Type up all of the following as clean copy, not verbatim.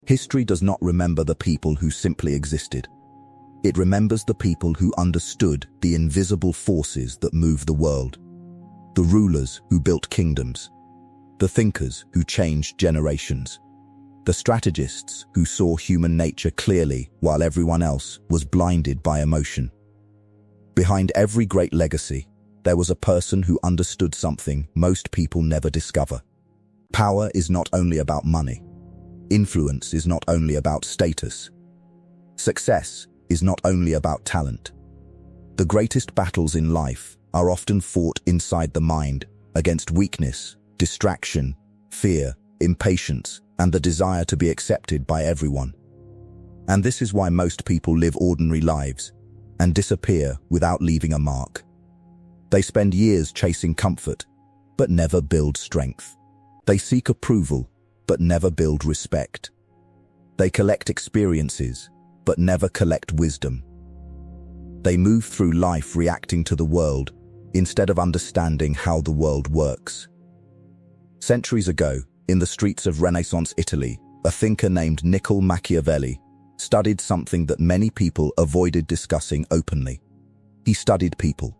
History does not remember the people who simply existed. It remembers the people who understood the invisible forces that move the world. The rulers who built kingdoms. The thinkers who changed generations. The strategists who saw human nature clearly while everyone else was blinded by emotion. Behind every great legacy, there was a person who understood something most people never discover. Power is not only about money. Influence is not only about status. Success is not only about talent. The greatest battles in life are often fought inside the mind, against weakness, distraction, fear, impatience, and the desire to be accepted by everyone. And this is why most people live ordinary lives and disappear without leaving a mark. They spend years chasing comfort, but never build strength. They seek approval, but never build respect. They collect experiences, but never collect wisdom. They move through life reacting to the world instead of understanding how the world works. Centuries ago, in the streets of Renaissance Italy, a thinker named Niccolò Machiavelli studied something that many people avoided discussing openly. He studied people,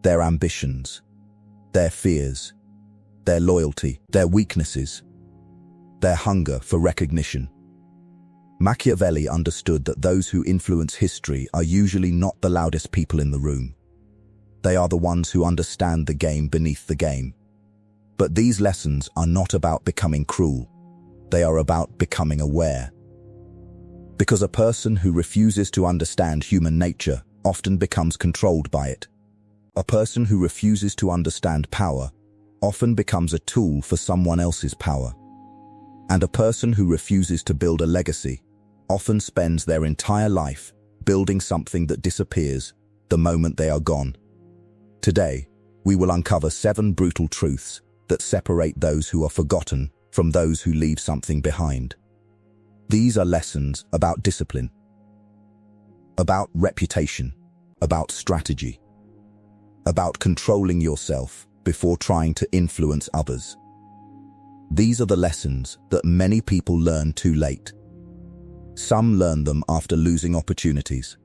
their ambitions, their fears, their loyalty, their weaknesses, their hunger for recognition. Machiavelli understood that those who influence history are usually not the loudest people in the room. They are the ones who understand the game beneath the game. But these lessons are not about becoming cruel. They are about becoming aware. Because a person who refuses to understand human nature often becomes controlled by it. A person who refuses to understand power often becomes a tool for someone else's power. And a person who refuses to build a legacy often spends their entire life building something that disappears the moment they are gone. Today, we will uncover 7 brutal truths that separate those who are forgotten from those who leave something behind. These are lessons about discipline, about reputation, about strategy, about controlling yourself before trying to influence others. These are the lessons that many people learn too late. Some learn them after losing opportunities.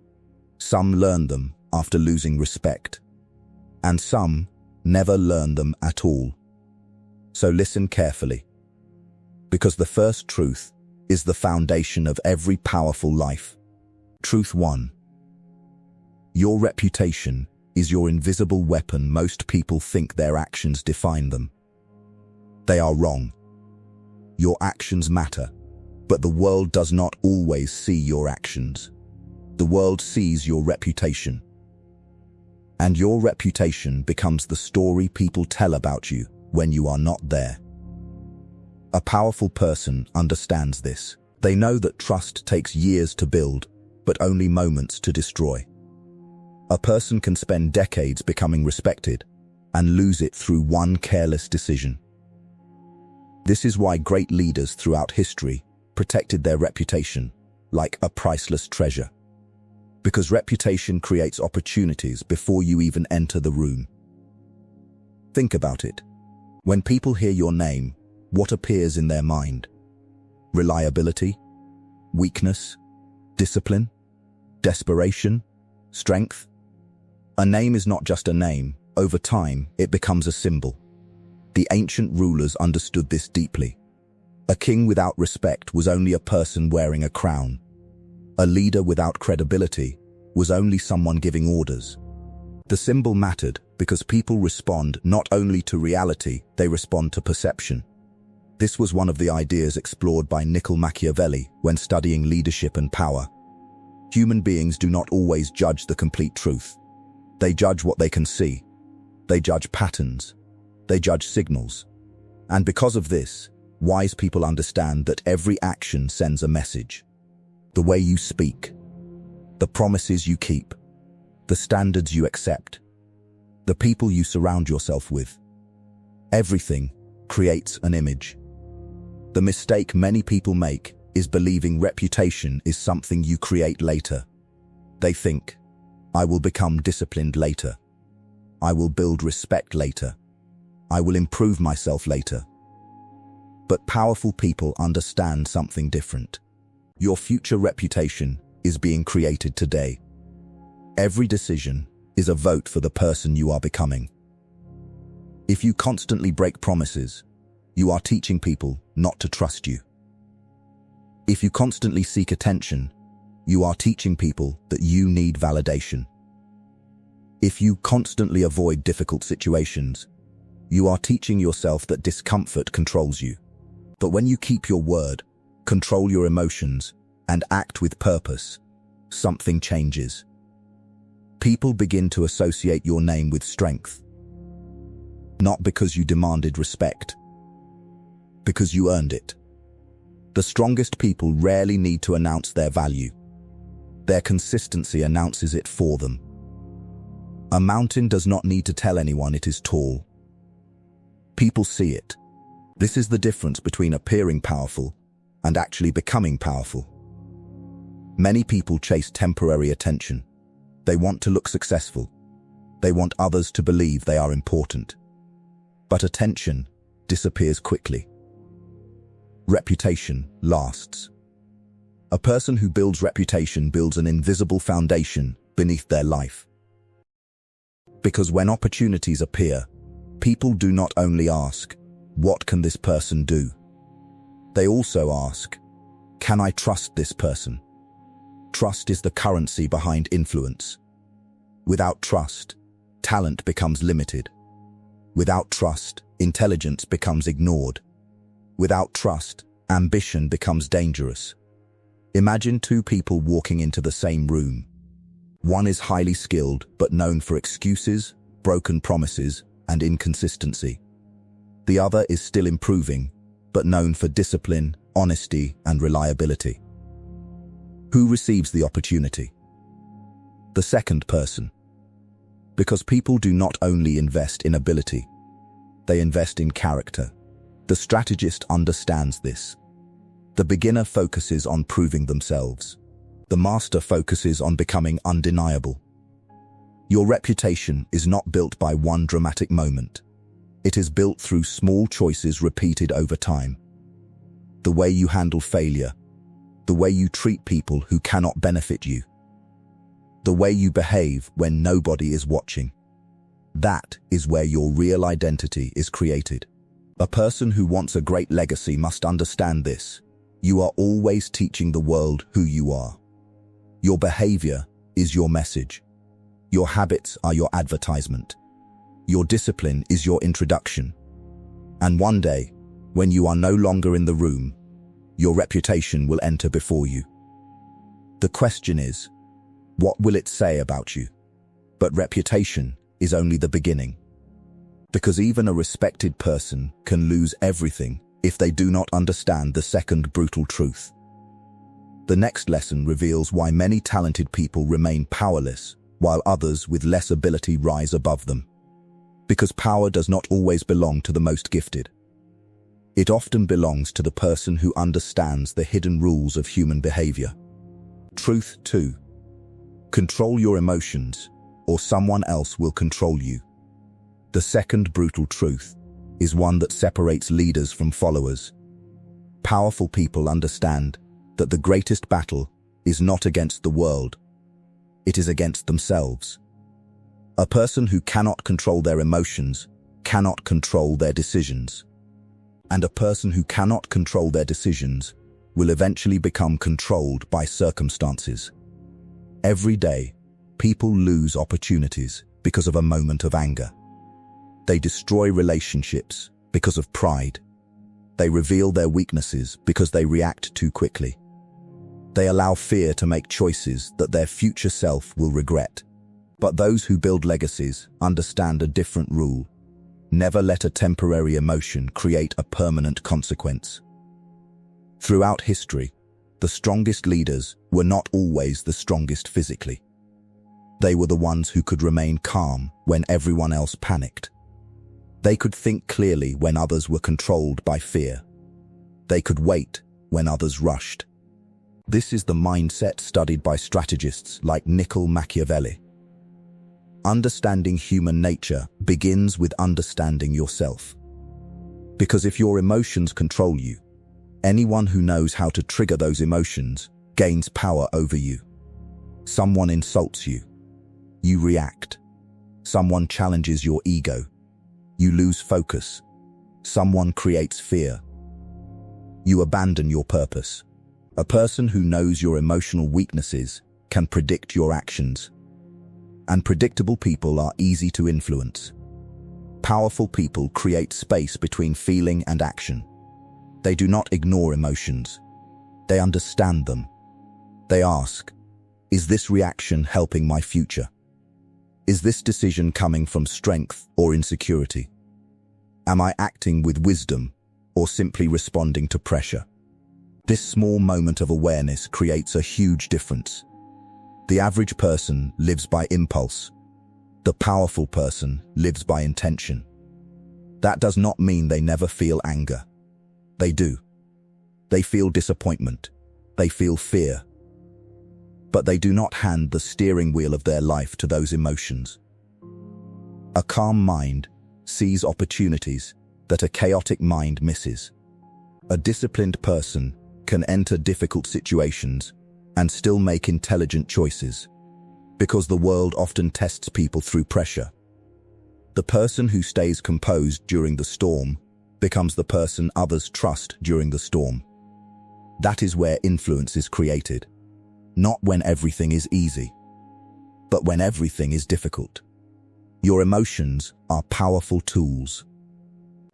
Some learn them after losing respect. And some never learn them at all. So listen carefully. Because the first truth is the foundation of every powerful life. Truth 1. Your reputation is your invisible weapon. Most people think their actions define them. They are wrong. Your actions matter, but the world does not always see your actions. The world sees your reputation. And your reputation becomes the story people tell about you when you are not there. A powerful person understands this. They know that trust takes years to build, but only moments to destroy. A person can spend decades becoming respected and lose it through one careless decision. This is why great leaders throughout history protected their reputation like a priceless treasure. Because reputation creates opportunities before you even enter the room. Think about it. When people hear your name, what appears in their mind? Reliability? Weakness? Discipline? Desperation? Strength? A name is not just a name. Over time, it becomes a symbol. The ancient rulers understood this deeply. A king without respect was only a person wearing a crown. A leader without credibility was only someone giving orders. The symbol mattered because people respond not only to reality, they respond to perception. This was one of the ideas explored by Niccolò Machiavelli when studying leadership and power. Human beings do not always judge the complete truth. They judge what they can see. They judge patterns. They judge signals. And because of this, wise people understand that every action sends a message. The way you speak, the promises you keep, the standards you accept, the people you surround yourself with. Everything creates an image. The mistake many people make is believing reputation is something you create later. They think, I will become disciplined later. I will build respect later. I will improve myself later. But powerful people understand something different. Your future reputation is being created today. Every decision is a vote for the person you are becoming. If you constantly break promises, you are teaching people not to trust you. If you constantly seek attention, you are teaching people that you need validation. If you constantly avoid difficult situations, you are teaching yourself that discomfort controls you. But when you keep your word, control your emotions, and act with purpose, something changes. People begin to associate your name with strength. Not because you demanded respect, because you earned it. The strongest people rarely need to announce their value. Their consistency announces it for them. A mountain does not need to tell anyone it is tall. People see it. This is the difference between appearing powerful and actually becoming powerful. Many people chase temporary attention. They want to look successful. They want others to believe they are important. But attention disappears quickly. Reputation lasts. A person who builds reputation builds an invisible foundation beneath their life. Because when opportunities appear, people do not only ask, "What can this person do?" They also ask, "Can I trust this person?" Trust is the currency behind influence. Without trust, talent becomes limited. Without trust, intelligence becomes ignored. Without trust, ambition becomes dangerous. Imagine two people walking into the same room. One is highly skilled but known for excuses, broken promises, and inconsistency. The other is still improving, but known for discipline, honesty, and reliability. Who receives the opportunity? The second person. Because people do not only invest in ability, they invest in character. The strategist understands this. The beginner focuses on proving themselves. The master focuses on becoming undeniable. Your reputation is not built by one dramatic moment. It is built through small choices repeated over time. The way you handle failure, the way you treat people who cannot benefit you, the way you behave when nobody is watching. That is where your real identity is created. A person who wants a great legacy must understand this. You are always teaching the world who you are. Your behavior is your message. Your habits are your advertisement. Your discipline is your introduction. And one day, when you are no longer in the room, your reputation will enter before you. The question is, what will it say about you? But reputation is only the beginning. Because even a respected person can lose everything if they do not understand the second brutal truth. The next lesson reveals why many talented people remain powerless, while others with less ability rise above them. Because power does not always belong to the most gifted. It often belongs to the person who understands the hidden rules of human behavior. Truth 2. Control your emotions, or someone else will control you. The second brutal truth is one that separates leaders from followers. Powerful people understand that the greatest battle is not against the world, it is against themselves. A person who cannot control their emotions cannot control their decisions. And a person who cannot control their decisions will eventually become controlled by circumstances. Every day, people lose opportunities because of a moment of anger. They destroy relationships because of pride. They reveal their weaknesses because they react too quickly. They allow fear to make choices that their future self will regret. But those who build legacies understand a different rule. Never let a temporary emotion create a permanent consequence. Throughout history, the strongest leaders were not always the strongest physically. They were the ones who could remain calm when everyone else panicked. They could think clearly when others were controlled by fear. They could wait when others rushed. This is the mindset studied by strategists like Niccolò Machiavelli. Understanding human nature begins with understanding yourself. Because if your emotions control you, Anyone who knows how to trigger those emotions gains power over you. Someone insults you. You react. Someone challenges your ego. You lose focus. Someone creates fear. You abandon your purpose. A person who knows your emotional weaknesses can predict your actions. And predictable people are easy to influence. Powerful people create space between feeling and action. They do not ignore emotions. They understand them. They ask, is this reaction helping my future? Is this decision coming from strength or insecurity? Am I acting with wisdom or simply responding to pressure? This small moment of awareness creates a huge difference. The average person lives by impulse. The powerful person lives by intention. That does not mean they never feel anger. They do. They feel disappointment. They feel fear. But they do not hand the steering wheel of their life to those emotions. A calm mind sees opportunities that a chaotic mind misses. A disciplined person can enter difficult situations and still make intelligent choices, because the world often tests people through pressure. The person who stays composed during the storm becomes the person others trust during the storm. That is where influence is created, not when everything is easy, but when everything is difficult. Your emotions are powerful tools,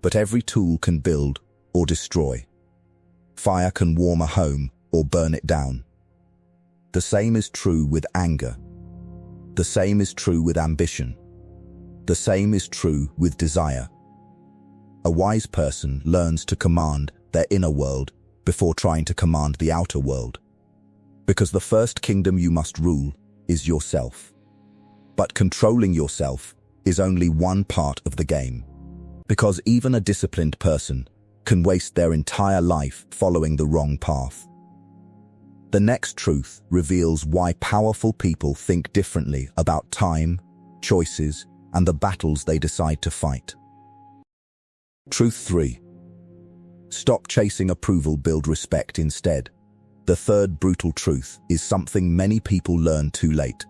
but every tool can build or destroy. Fire can warm a home or burn it down. The same is true with anger. The same is true with ambition. The same is true with desire. A wise person learns to command their inner world before trying to command the outer world. Because the first kingdom you must rule is yourself. But controlling yourself is only one part of the game. Because even a disciplined person can waste their entire life following the wrong path. The next truth reveals why powerful people think differently about time, choices, and the battles they decide to fight. Truth 3. Stop chasing approval, build respect instead. The third brutal truth is something many people learn too late.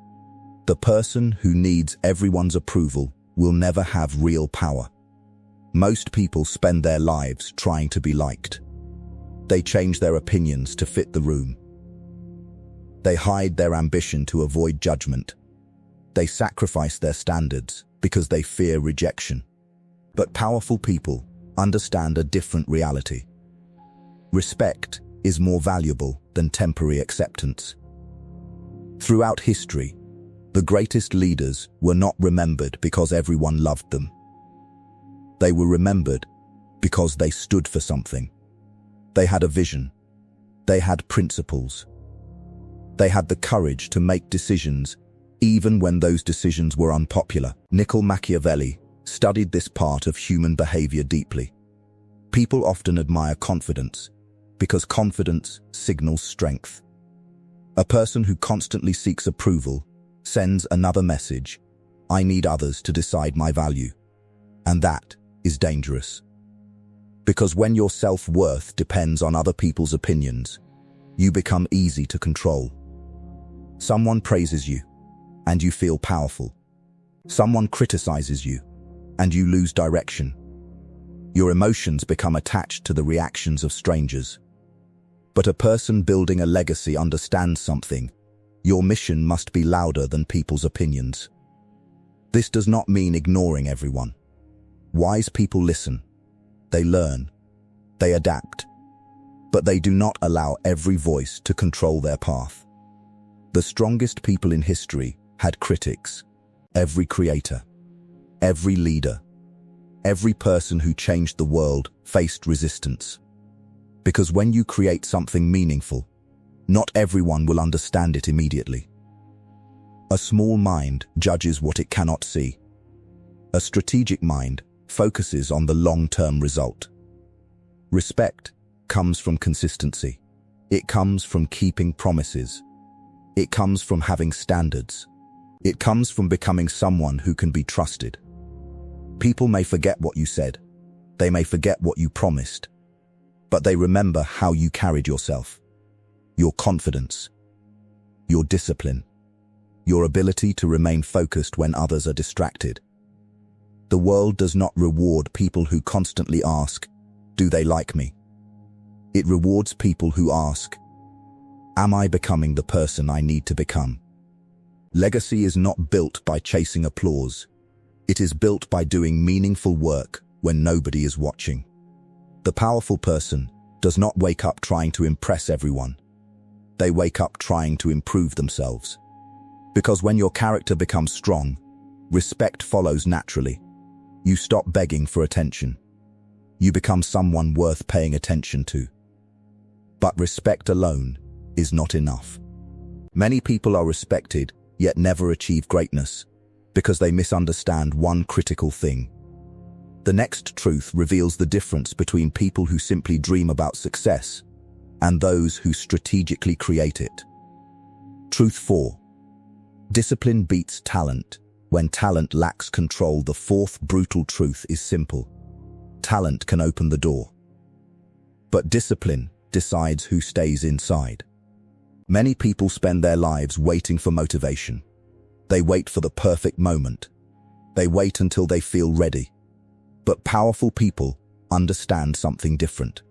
The person who needs everyone's approval will never have real power. Most people spend their lives trying to be liked. They change their opinions to fit the room. They hide their ambition to avoid judgment. They sacrifice their standards because they fear rejection. But powerful people understand a different reality. Respect is more valuable than temporary acceptance. Throughout history, the greatest leaders were not remembered because everyone loved them. They were remembered because they stood for something. They had a vision. They had principles. They had the courage to make decisions even when those decisions were unpopular. Niccolò Machiavelli studied this part of human behavior deeply. People often admire confidence because confidence signals strength. A person who constantly seeks approval sends another message: I need others to decide my value. And that is dangerous. Because when your self-worth depends on other people's opinions, you become easy to control. Someone praises you, and you feel powerful. Someone criticizes you, and you lose direction. Your emotions become attached to the reactions of strangers. But a person building a legacy understands something. Your mission must be louder than people's opinions. This does not mean ignoring everyone. Wise people listen. They learn. They adapt. But they do not allow every voice to control their path. The strongest people in history had critics. Every creator, every leader, every person who changed the world faced resistance. Because when you create something meaningful, not everyone will understand it immediately. A small mind judges what it cannot see. A strategic mind focuses on the long-term result. Respect comes from consistency. It comes from keeping promises. It comes from having standards. It comes from becoming someone who can be trusted. People may forget what you said. They may forget what you promised. but they remember how you carried yourself, your confidence, your discipline, your ability to remain focused when others are distracted. The world does not reward people who constantly ask, "Do they like me?" It rewards people who ask, "Am I becoming the person I need to become?" Legacy is not built by chasing applause. It is built by doing meaningful work when nobody is watching. The powerful person does not wake up trying to impress everyone. They wake up trying to improve themselves. Because when your character becomes strong, respect follows naturally. You stop begging for attention. You become someone worth paying attention to. But respect alone is not enough. Many people are respected, yet never achieve greatness, because they misunderstand one critical thing. The next truth reveals the difference between people who simply dream about success and those who strategically create it. Truth 4. Discipline beats talent. When talent lacks control, the fourth brutal truth is simple. Talent can open the door, but discipline decides who stays inside. Many people spend their lives waiting for motivation. They wait for the perfect moment. They wait until they feel ready. But powerful people understand something different.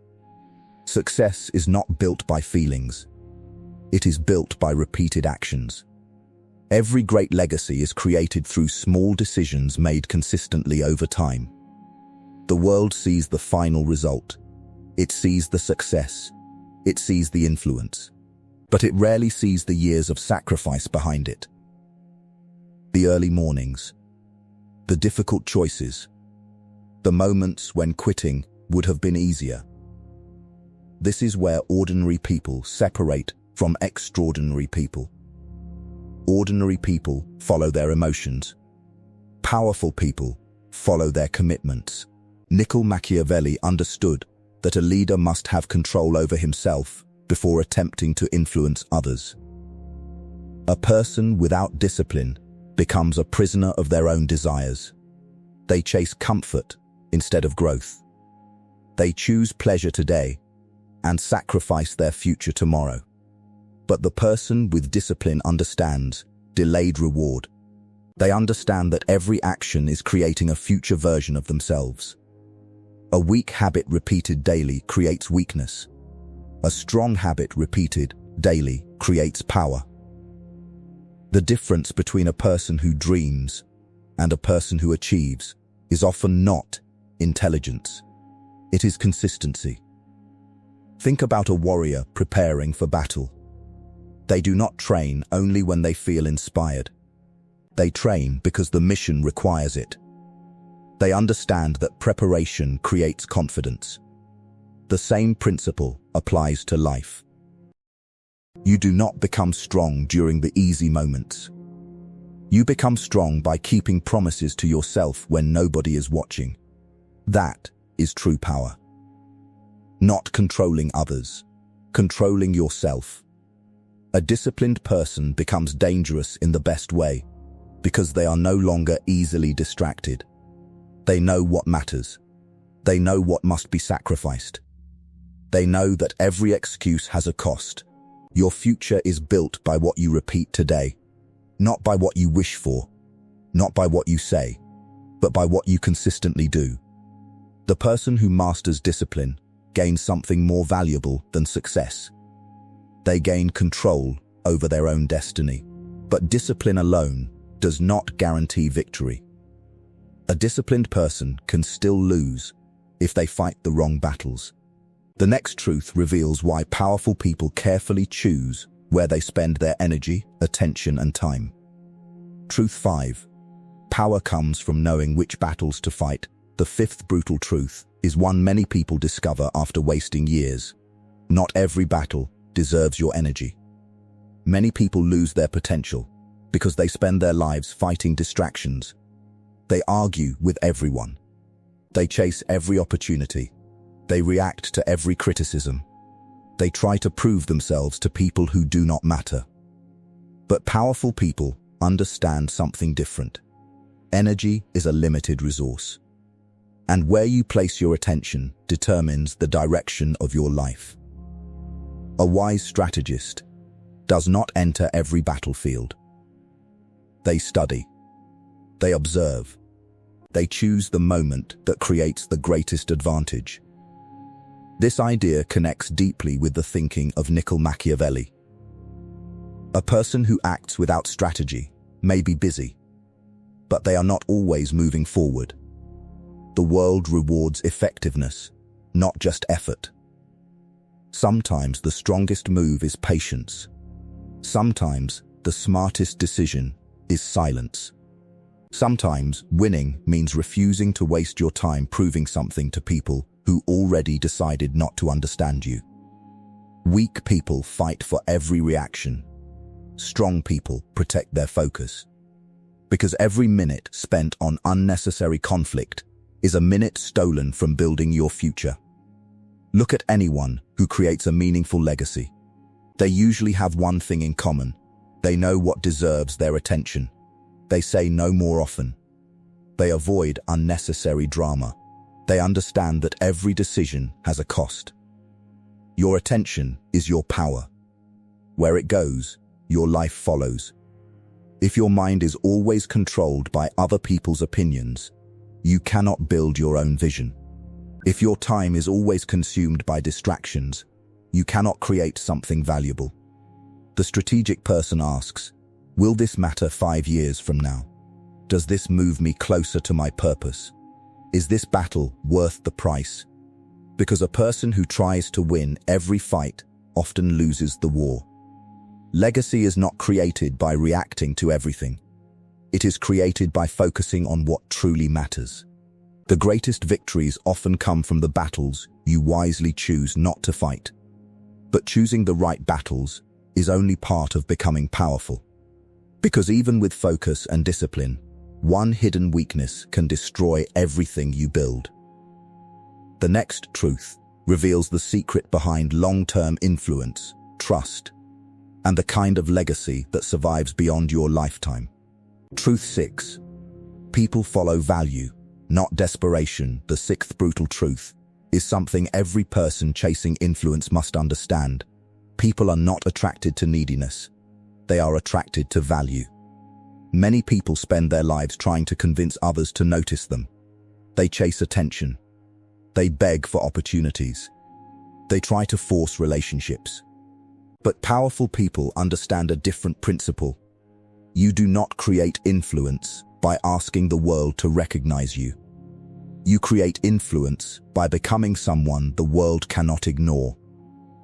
Success is not built by feelings. It is built by repeated actions. Every great legacy is created through small decisions made consistently over time. The world sees the final result. It sees the success. It sees the influence. But it rarely sees the years of sacrifice behind it. The early mornings, the difficult choices, the moments when quitting would have been easier. This is where ordinary people separate from extraordinary people. Ordinary people follow their emotions. Powerful people follow their commitments. Niccolò Machiavelli understood that a leader must have control over himself before attempting to influence others. A person without discipline becomes a prisoner of their own desires. They chase comfort instead of growth. They choose pleasure today and sacrifice their future tomorrow. But the person with discipline understands delayed reward. They understand that every action is creating a future version of themselves. A weak habit repeated daily creates weakness. A strong habit repeated daily creates power. The difference between a person who dreams and a person who achieves is often not intelligence. It is consistency. Think about a warrior preparing for battle. They do not train only when they feel inspired. They train because the mission requires it. They understand that preparation creates confidence. The same principle applies to life. You do not become strong during the easy moments. You become strong by keeping promises to yourself when nobody is watching. That is true power. Not controlling others, controlling yourself. A disciplined person becomes dangerous in the best way because they are no longer easily distracted. They know what matters. They know what must be sacrificed. They know that every excuse has a cost. Your future is built by what you repeat today, not by what you wish for, not by what you say, but by what you consistently do. The person who masters discipline gains something more valuable than success. They gain control over their own destiny. But discipline alone does not guarantee victory. A disciplined person can still lose if they fight the wrong battles. The next truth reveals why powerful people carefully choose where they spend their energy, attention, and time. Truth 5. Power comes from knowing which battles to fight. The fifth brutal truth is one many people discover after wasting years. Not every battle deserves your energy. Many people lose their potential because they spend their lives fighting distractions. They argue with everyone. They chase every opportunity. They react to every criticism. They try to prove themselves to people who do not matter. But powerful people understand something different. Energy is a limited resource. And where you place your attention determines the direction of your life. A wise strategist does not enter every battlefield. They study. They observe. They choose the moment that creates the greatest advantage. This idea connects deeply with the thinking of Niccolò Machiavelli. A person who acts without strategy may be busy, but they are not always moving forward. The world rewards effectiveness, not just effort. Sometimes the strongest move is patience. Sometimes the smartest decision is silence. Sometimes winning means refusing to waste your time proving something to people who already decided not to understand you. Weak people fight for every reaction. Strong people protect their focus. Because every minute spent on unnecessary conflict is a minute stolen from building your future. Look at anyone who creates a meaningful legacy. They usually have one thing in common. They know what deserves their attention. They say no more often. They avoid unnecessary drama. They understand that every decision has a cost. Your attention is your power. Where it goes, your life follows. If your mind is always controlled by other people's opinions, you cannot build your own vision. If your time is always consumed by distractions, you cannot create something valuable. The strategic person asks, will this matter 5 years from now? Does this move me closer to my purpose? Is this battle worth the price? Because a person who tries to win every fight often loses the war. Legacy is not created by reacting to everything. It is created by focusing on what truly matters. The greatest victories often come from the battles you wisely choose not to fight. But choosing the right battles is only part of becoming powerful. Because even with focus and discipline, one hidden weakness can destroy everything you build. The next truth reveals the secret behind long-term influence, trust, and the kind of legacy that survives beyond your lifetime. Truth 6. People follow value, not desperation. The sixth brutal truth is something every person chasing influence must understand. People are not attracted to neediness. They are attracted to value. Many people spend their lives trying to convince others to notice them. They chase attention. They beg for opportunities. They try to force relationships. But powerful people understand a different principle. You do not create influence by asking the world to recognize you. You create influence by becoming someone the world cannot ignore.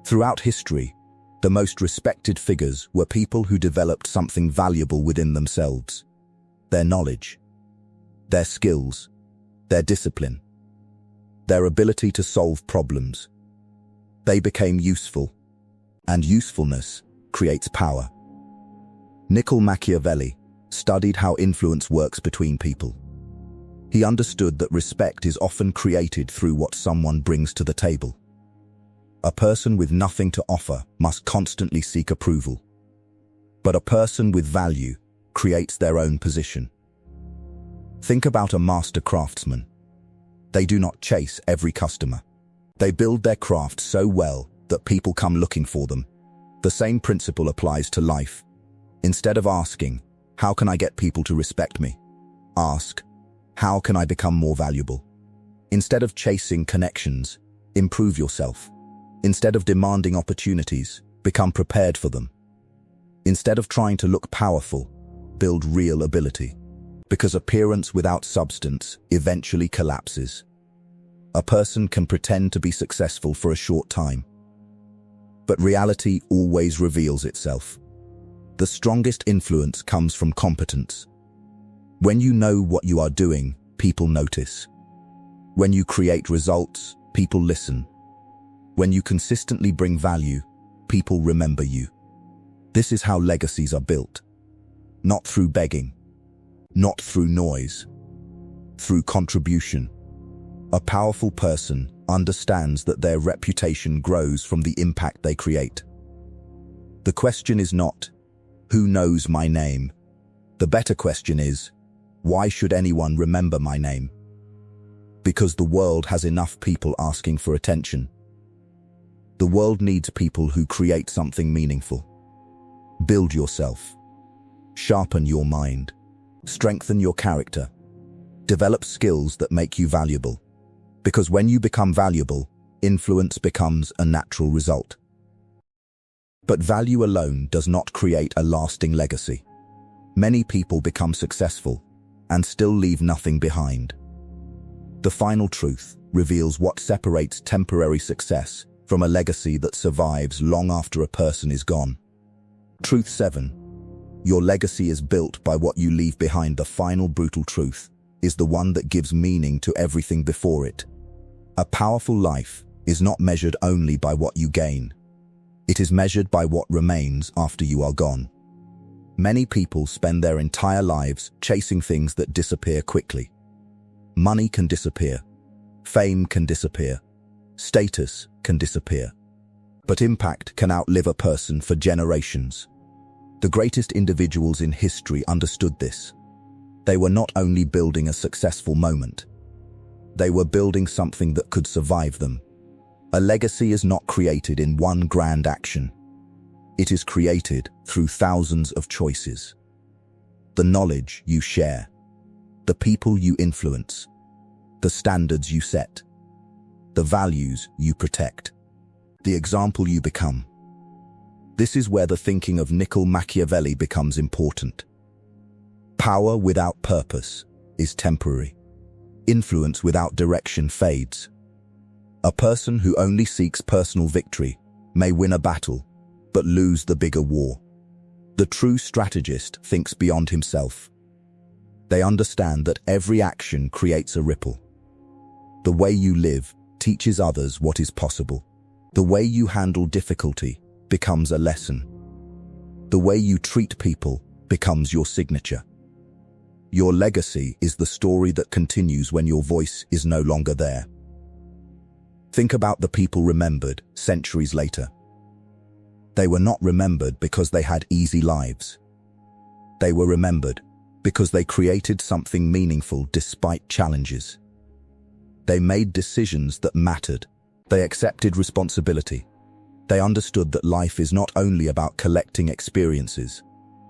Throughout history, the most respected figures were people who developed something valuable within themselves. Their knowledge, their skills, their discipline, their ability to solve problems. They became useful, and usefulness creates power. Niccolò Machiavelli studied how influence works between people. He understood that respect is often created through what someone brings to the table. A person with nothing to offer must constantly seek approval. But a person with value creates their own position. Think about a master craftsman. They do not chase every customer. They build their craft so well that people come looking for them. The same principle applies to life. Instead of asking, how can I get people to respect me? Ask, how can I become more valuable? Instead of chasing connections, improve yourself. Instead of demanding opportunities, become prepared for them. Instead of trying to look powerful, build real ability. Because appearance without substance eventually collapses. A person can pretend to be successful for a short time, but reality always reveals itself. The strongest influence comes from competence. When you know what you are doing, people notice. When you create results, people listen. When you consistently bring value, people remember you. This is how legacies are built. Not through begging, not through noise, through contribution. A powerful person understands that their reputation grows from the impact they create. The question is not, who knows my name? The better question is, why should anyone remember my name? Because the world has enough people asking for attention. The world needs people who create something meaningful. Build yourself. Sharpen your mind. Strengthen your character. Develop skills that make you valuable. Because when you become valuable, influence becomes a natural result. But value alone does not create a lasting legacy. Many people become successful and still leave nothing behind. The final truth reveals what separates temporary success from a legacy that survives long after a person is gone. Truth 7. Your legacy is built by what you leave behind. The final brutal truth is the one that gives meaning to everything before it. A powerful life is not measured only by what you gain. It is measured by what remains after you are gone. Many people spend their entire lives chasing things that disappear quickly. Money can disappear. Fame can disappear. Status can disappear. But impact can outlive a person for generations. The greatest individuals in history understood this. They were not only building a successful moment. They were building something that could survive them. A legacy is not created in one grand action. It is created through thousands of choices. The knowledge you share, the people you influence, the standards you set, the values you protect, the example you become. This is where the thinking of Niccolò Machiavelli becomes important. Power without purpose is temporary. Influence without direction fades. A person who only seeks personal victory may win a battle, but lose the bigger war. The true strategist thinks beyond himself. They understand that every action creates a ripple. The way you live teaches others what is possible. The way you handle difficulty becomes a lesson. The way you treat people becomes your signature. Your legacy is the story that continues when your voice is no longer there. Think about the people remembered centuries later. They were not remembered because they had easy lives. They were remembered because they created something meaningful despite challenges. They made decisions that mattered. They accepted responsibility. They understood that life is not only about collecting experiences,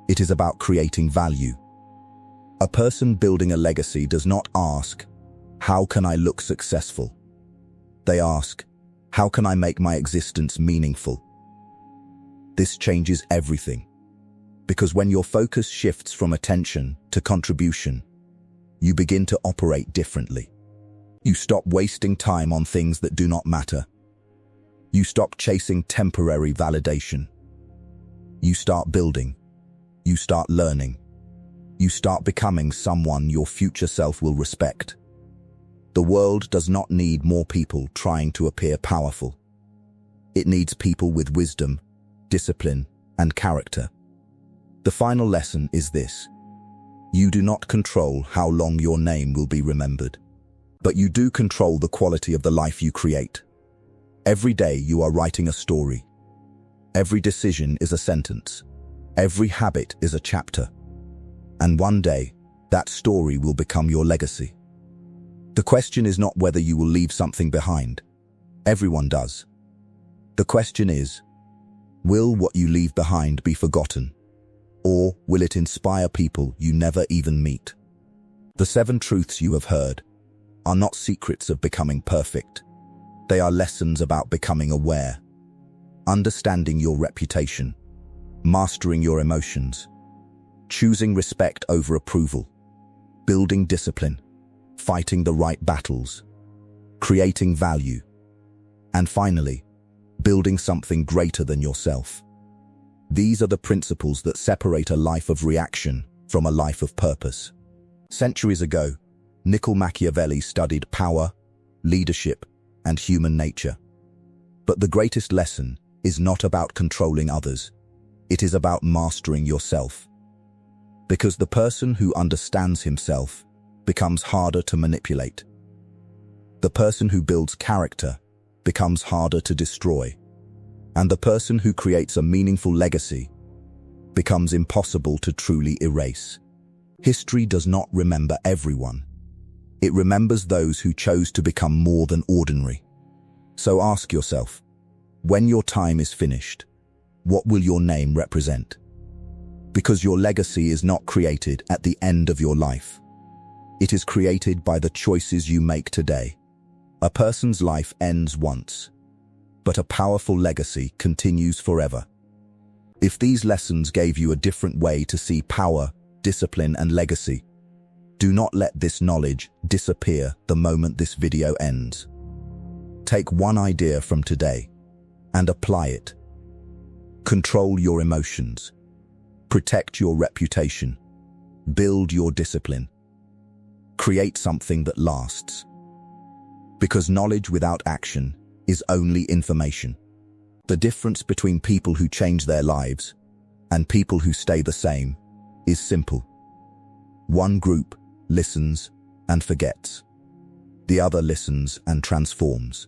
it is about creating value. A person building a legacy does not ask, "How can I look successful?" They ask, "How can I make my existence meaningful?" This changes everything. Because when your focus shifts from attention to contribution, you begin to operate differently. You stop wasting time on things that do not matter. You stop chasing temporary validation. You start building. You start learning. You start becoming someone your future self will respect. The world does not need more people trying to appear powerful. It needs people with wisdom, discipline, and character. The final lesson is this: you do not control how long your name will be remembered, but you do control the quality of the life you create. Every day you are writing a story. Every decision is a sentence. Every habit is a chapter. And one day, that story will become your legacy. The question is not whether you will leave something behind. Everyone does. The question is, will what you leave behind be forgotten? Or will it inspire people you never even meet? The 7 truths you have heard are not secrets of becoming perfect. They are lessons about becoming aware, understanding your reputation, mastering your emotions, choosing respect over approval, building discipline, fighting the right battles, creating value, and finally, building something greater than yourself. These are the principles that separate a life of reaction from a life of purpose. Centuries ago, Niccolò Machiavelli studied power, leadership, and human nature. But the greatest lesson is not about controlling others. It is about mastering yourself. Because the person who understands himself becomes harder to manipulate. The person who builds character becomes harder to destroy. And the person who creates a meaningful legacy becomes impossible to truly erase. History does not remember everyone. It remembers those who chose to become more than ordinary. So ask yourself, when your time is finished, what will your name represent? Because your legacy is not created at the end of your life. It is created by the choices you make today. A person's life ends once, but a powerful legacy continues forever. If these lessons gave you a different way to see power, discipline, and legacy, do not let this knowledge disappear the moment this video ends. Take one idea from today and apply it. Control your emotions. Protect your reputation. Build your discipline. Create something that lasts. Because knowledge without action is only information. The difference between people who change their lives and people who stay the same is simple. One group listens and forgets. The other listens and transforms.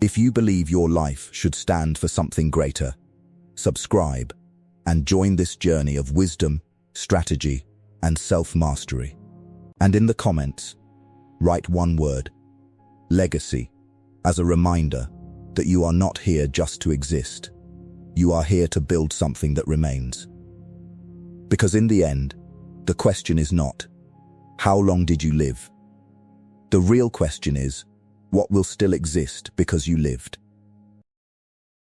If you believe your life should stand for something greater, subscribe and join this journey of wisdom, strategy, and self-mastery. And in the comments, write one word: legacy, as a reminder that you are not here just to exist. You are here to build something that remains. Because in the end, the question is not, how long did you live? The real question is, what will still exist because you lived?